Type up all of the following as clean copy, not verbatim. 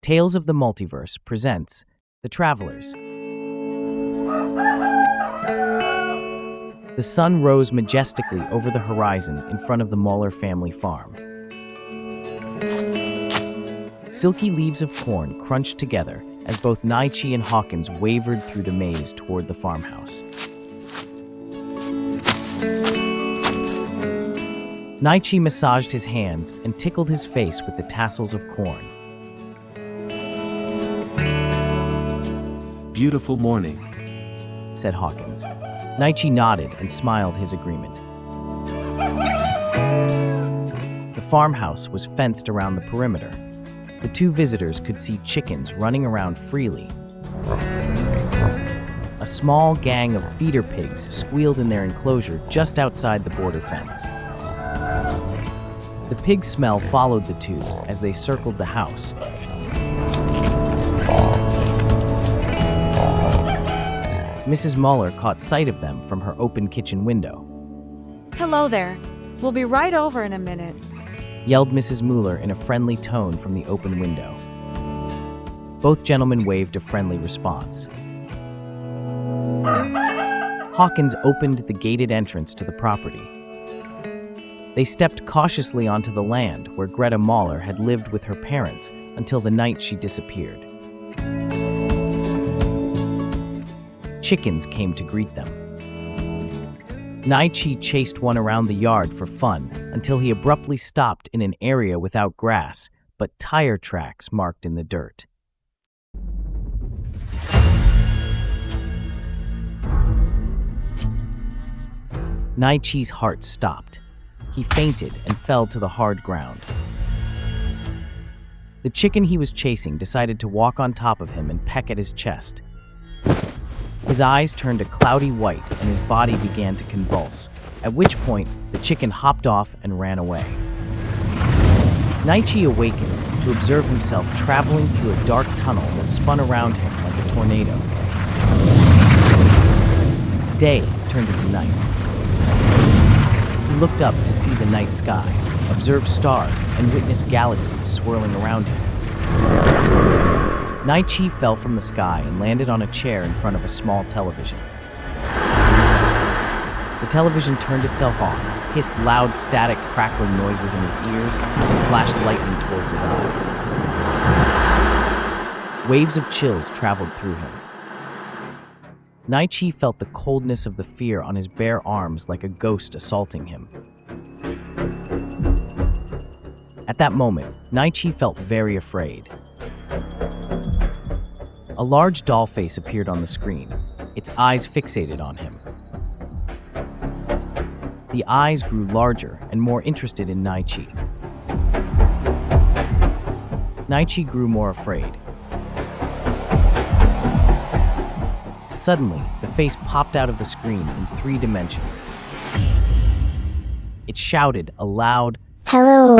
Tales of the Multiverse presents The Travelers. The sun rose majestically over the horizon in front of the Muller family farm. Silky leaves of corn crunched together as both Naichi and Hawkins wavered through the maze toward the farmhouse. Naichi massaged his hands and tickled his face with the tassels of corn. Beautiful morning, said Hawkins. Naichi nodded and smiled his agreement. The farmhouse was fenced around the perimeter. The two visitors could see chickens running around freely. A small gang of feeder pigs squealed in their enclosure just outside the border fence. The pig smell followed the two as they circled the house. Mrs. Muller caught sight of them from her open kitchen window. Hello there. We'll be right over in a minute, yelled Mrs. Muller in a friendly tone from the open window. Both gentlemen waved a friendly response. Hawkins opened the gated entrance to the property. They stepped cautiously onto the land where Greta Muller had lived with her parents until the night she disappeared. Chickens came to greet them. Naichi chased one around the yard for fun until he abruptly stopped in an area without grass, but tire tracks marked in the dirt. Naichi's heart stopped. He fainted and fell to the hard ground. The chicken he was chasing decided to walk on top of him and peck at his chest. His eyes turned a cloudy white and his body began to convulse, at which point the chicken hopped off and ran away. Naichi awakened to observe himself traveling through a dark tunnel that spun around him like a tornado. Day turned into night. He looked up to see the night sky, observe stars, and witness galaxies swirling around him. Naichi fell from the sky and landed on a chair in front of a small television. The television turned itself on, hissed loud static crackling noises in his ears, and flashed lightning towards his eyes. Waves of chills traveled through him. Naichi felt the coldness of the fear on his bare arms like a ghost assaulting him. At that moment, Naichi felt very afraid. A large doll face appeared on the screen, its eyes fixated on him. The eyes grew larger and more interested in Naichi. Naichi grew more afraid. Suddenly, the face popped out of the screen in 3 dimensions. It shouted a loud "Hello"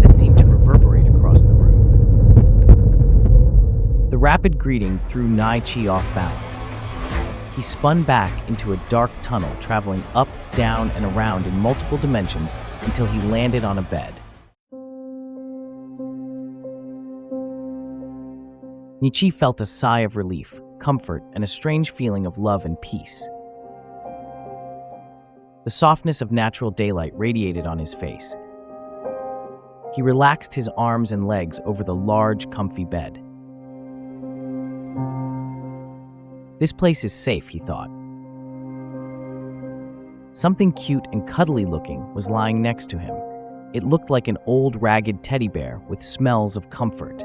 that seemed to reverberate across the room. The rapid greeting threw Naichi off balance. He spun back into a dark tunnel, traveling up, down, and around in multiple dimensions until he landed on a bed. Naichi felt a sigh of relief, comfort, and a strange feeling of love and peace. The softness of natural daylight radiated on his face. He relaxed his arms and legs over the large, comfy bed. This place is safe, he thought. Something cute and cuddly looking was lying next to him. It looked like an old, ragged teddy bear with smells of comfort.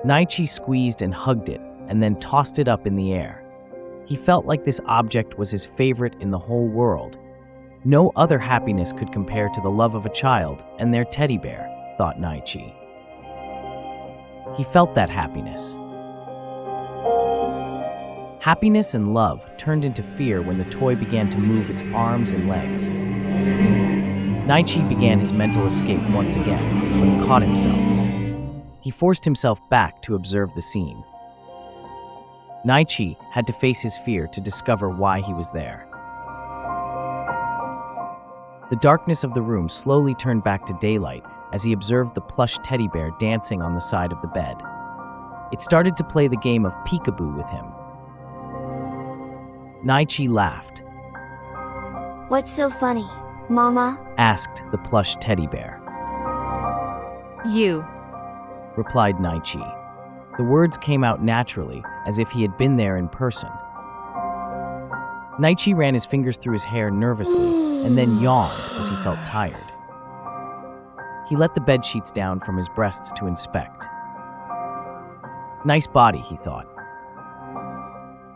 Naichi squeezed and hugged it, and then tossed it up in the air. He felt like this object was his favorite in the whole world. No other happiness could compare to the love of a child and their teddy bear, thought Naichi. He felt that happiness. Happiness and love turned into fear when the toy began to move its arms and legs. Naichi began his mental escape once again, but caught himself. He forced himself back to observe the scene. Naichi had to face his fear to discover why he was there. The darkness of the room slowly turned back to daylight as he observed the plush teddy bear dancing on the side of the bed. It started to play the game of peekaboo with him. Naichi laughed. What's so funny, Mama? Asked the plush teddy bear. You. Replied Naichi. The words came out naturally, as if he had been there in person. Naichi ran his fingers through his hair nervously and then yawned as he felt tired. He let the bed sheets down from his breasts to inspect. Nice body, he thought.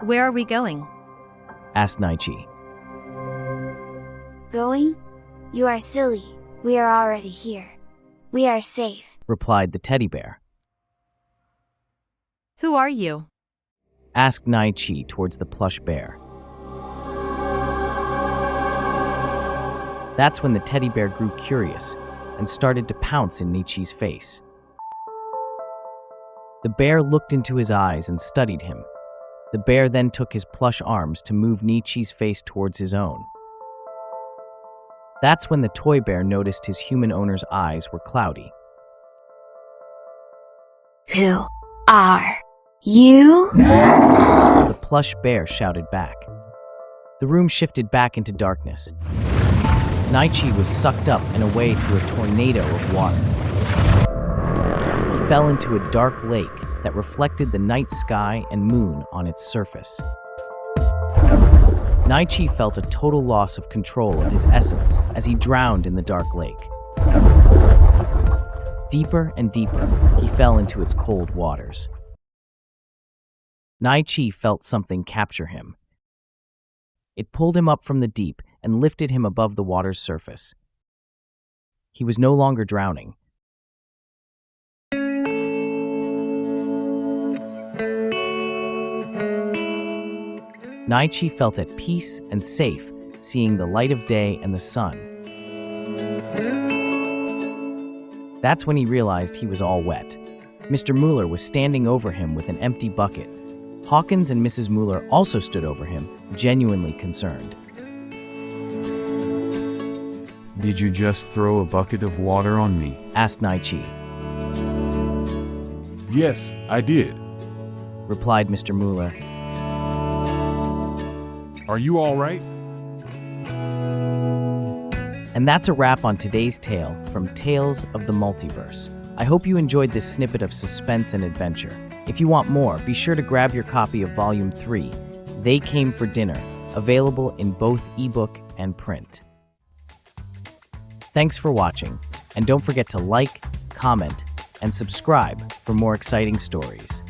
Where are we going? Asked Naichi. Going? You are silly. We are already here. We are safe. Replied the teddy bear. Who are you? Asked Naichi towards the plush bear. That's when the teddy bear grew curious and started to pounce in Naichi's face. The bear looked into his eyes and studied him. The bear then took his plush arms to move Naichi's face towards his own. That's when the toy bear noticed his human owner's eyes were cloudy. Who are you? The plush bear shouted back. The room shifted back into darkness. Naichi was sucked up and away through a tornado of water. He fell into a dark lake that reflected the night sky and moon on its surface. Naichi felt a total loss of control of his essence as he drowned in the dark lake. Deeper and deeper, he fell into its cold waters. Naichi felt something capture him. It pulled him up from the deep and lifted him above the water's surface. He was no longer drowning. Naichi felt at peace and safe, seeing the light of day and the sun. That's when he realized he was all wet. Mr. Mueller was standing over him with an empty bucket. Hawkins and Mrs. Mueller also stood over him, genuinely concerned. Did you just throw a bucket of water on me? Asked Naichi. Yes, I did. Replied Mr. Mueller. Are you all right? And that's a wrap on today's tale from Tales of the Multiverse. I hope you enjoyed this snippet of suspense and adventure. If you want more, be sure to grab your copy of Volume 3, They Came for Dinner, available in both ebook and print. Thanks for watching, and don't forget to like, comment, and subscribe for more exciting stories.